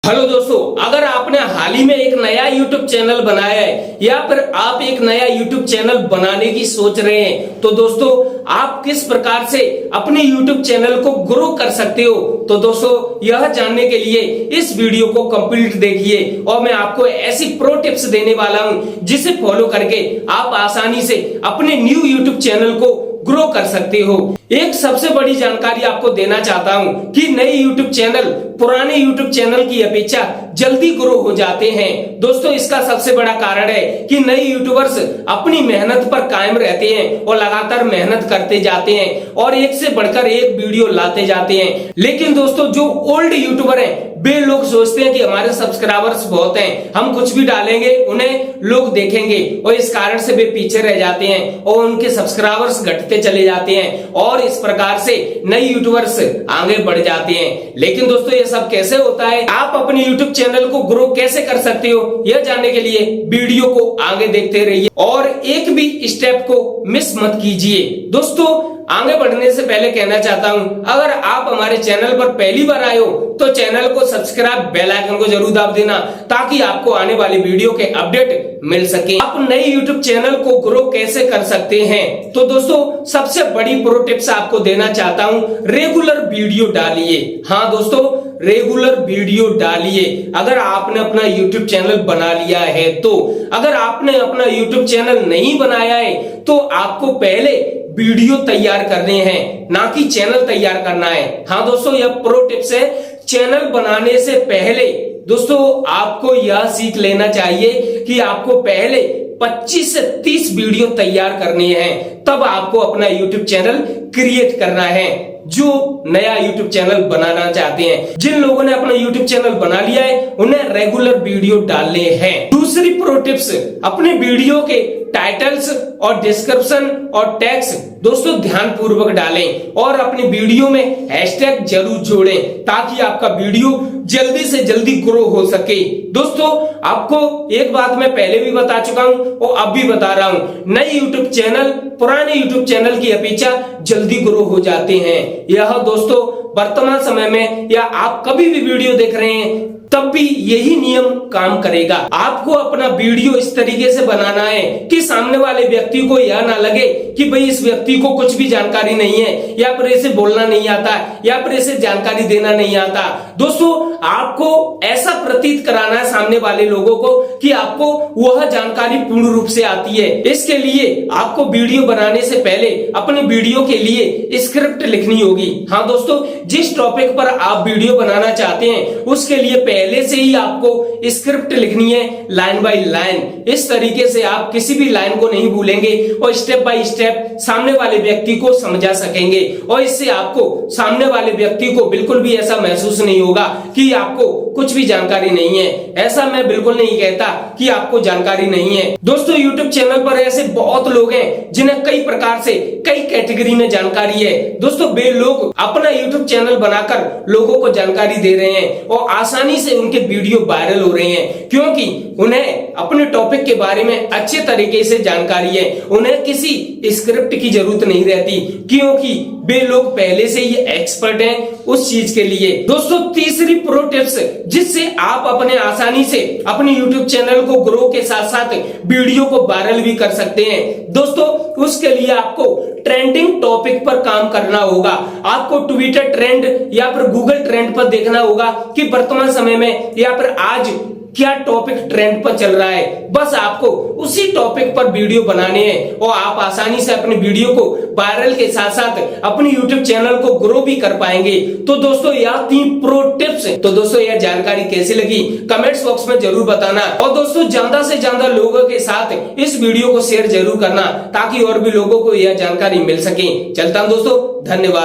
Hello दोस्तों, अगर आपने हाल ही में एक नया YouTube चैनल बनाया है या फिर आप एक नया YouTube चैनल बनाने की सोच रहे हैं तो दोस्तों आप किस प्रकार से अपने YouTube चैनल को ग्रो कर सकते हो। तो दोस्तों यह जानने के लिए इस वीडियो को कंप्लीट देखिए और मैं आपको ऐसी प्रो टिप्स देने वाला हूं जिसे फॉलो करके आप आसानी से अपने न्यू YouTube चैनल को ग्रो कर सकते हो। एक सबसे बड़ी जानकारी आपको देना चाहता हूं कि नए YouTube चैनल पुराने YouTube चैनल की अपेक्षा जल्दी ग्रो हो जाते हैं। दोस्तों इसका सबसे बड़ा कारण है कि नए यूट्यूबर्स अपनी मेहनत पर कायम रहते हैं और लगातार मेहनत करते जाते हैं और एक से बढ़कर एक वीडियो लाते जाते हैं। लेकिन दोस्तों जो ओल्ड यूट्यूबर हैं वे लोग सोचते हैं कि हमारे सब्सक्राइबर्स बहुत हैं, हम कुछ भी डालेंगे उन्हें लोग देखेंगे और इस कारण से वे पीछे रह जाते हैं और उनके सब्सक्राइबर्स घटते चले जाते हैं और इस प्रकार से नए यूट्यूबर्स आगे बढ़ जाते हैं। लेकिन दोस्तों ये सब कैसे होता है, आप अपने यूट्यूब चैनल को ग्रो कैसे कर सकते हो, यह जानने के लिए वीडियो को आगे देखते रहिए और एक भी स्टेप को मिस मत कीजिए। दोस्तों आगे बढ़ने से पहले कहना चाहता हूं, अगर आप हमारे चैनल पर पहली बार आए हो तो चैनल को सब्सक्राइब, बेल आइकन को जरूर दबा देना ताकि आपको आने वाली वीडियो के अपडेट मिल सके। आप नए यूट्यूब चैनल को ग्रो कैसे कर सकते हैं, तो दोस्तों सबसे बड़ी प्रो टिप्स आपको देना चाहता हूं, रेगुलर वीडियो डालिए। हाँ दोस्तों रेगुलर वीडियो डालिए। अगर आपने अपना यूट्यूब चैनल बना लिया है तो, अगर आपने अपना यूट्यूब चैनल नहीं बनाया है तो आपको पहले वीडियो तैयार करने हैं, ना कि चैनल तैयार करना है। हाँ दोस्तों यह प्रो टिप्स है। चैनल बनाने से पहले दोस्तों आपको यह सीख लेना चाहिए कि आपको पहले 25 से 30 वीडियो तैयार करनी है, तब आपको अपना YouTube चैनल क्रिएट करना है। जो नया YouTube चैनल बनाना चाहते हैं, जिन लोगों ने अपना YouTube चैनल बना लिया है उन्हें रेगुलर वीडियो डालने हैं। दूसरी प्रो टिप्स, अपने वीडियो के टाइटल्स और डिस्क्रिप्शन और टैग्स दोस्तों ध्यान पूर्वक डालें और अपनी वीडियो में हैशटैग जरूर जोड़ें ताकि आपका वीडियो जल्दी से जल्दी ग्रो हो सके। दोस्तों आपको एक बात मैं पहले भी बता चुका हूं और अब भी बता रहा हूं, नए YouTube चैनल पुराने YouTube चैनल की अपेक्षा जल्दी ग्रो हो जाते हैं। यह दोस्तों वर्तमान समय में या आप कभी भी वीडियो देख रहे हैं तब भी यही नियम काम करेगा। आपको अपना वीडियो इस तरीके से बनाना है कि सामने वाले व्यक्ति को यह ना लगे कि भाई इस व्यक्ति को कुछ भी जानकारी नहीं है या फिर इसे बोलना नहीं आता या फिर इसे जानकारी देना नहीं आता। दोस्तों आपको ऐसा प्रतीत कराना है सामने वाले लोगों को कि आपको वह जानकारी पूर्ण रूप से आती है। इसके लिए आपको वीडियो बनाने से पहले अपने वीडियो के लिए स्क्रिप्ट लिखनी होगी। हाँ दोस्तों जिस टॉपिक पर आप वीडियो बनाना चाहते हैं उसके लिए पहले से ही आपको स्क्रिप्ट लिखनी है लाइन बाय लाइन। इस तरीके से आप किसी भी लाइन को नहीं भूलेंगे और स्टेप बाय स्टेप सामने वाले व्यक्ति को समझा सकेंगे और इससे आपको सामने वाले व्यक्ति को बिल्कुल भी ऐसा महसूस नहीं होगा कि आपको कुछ भी जानकारी नहीं है। ऐसा मैं बिल्कुल नहीं कहता कि आपको जानकारी नहीं है। दोस्तों YouTube चैनल पर ऐसे बहुत लोग हैं जिन्हें कई प्रकार से कई कैटेगरी में जानकारी है। दोस्तों वे लोग अपना YouTube चैनल बनाकर लोगों को जानकारी दे रहे हैं और आसानी से उनके वीडियो वायरल हो रहे हैं क्योंकि उन्हें अपने टॉपिक के बारे में अच्छे तरीके से जानकारी है। उन्हें किसी स्क्रिप्ट की जरूरत नहीं रहती क्योंकि वे लोग पहले से ही एक्सपर्ट हैं उस चीज के लिए। दोस्तों तीसरी प्रो टिप्स जिससे आप अपने आसानी से अपने YouTube चैनल को ग्रो के साथ साथ वीडियो को वायरल भी कर सकते हैं। दोस्तों उसके लिए आपको ट्रेंडिंग टॉपिक पर काम करना होगा। आपको ट्विटर ट्रेंड या फिर गूगल ट्रेंड पर देखना होगा कि वर्तमान समय में या फिर आज क्या टॉपिक ट्रेंड पर चल रहा है। बस आपको उसी टॉपिक पर वीडियो बनाने हैं और आप आसानी से अपने वीडियो को वायरल के साथ साथ अपने YouTube चैनल को ग्रो भी कर पाएंगे। तो दोस्तों यह 3 प्रो टिप्स हैं। तो दोस्तों यह जानकारी कैसी लगी कमेंट्स बॉक्स में जरूर बताना और दोस्तों ज्यादा से ज्यादा लोगों के साथ इस वीडियो को शेयर जरूर करना ताकि और भी लोगों को यह जानकारी मिल सके। चलता हूं दोस्तों, धन्यवाद।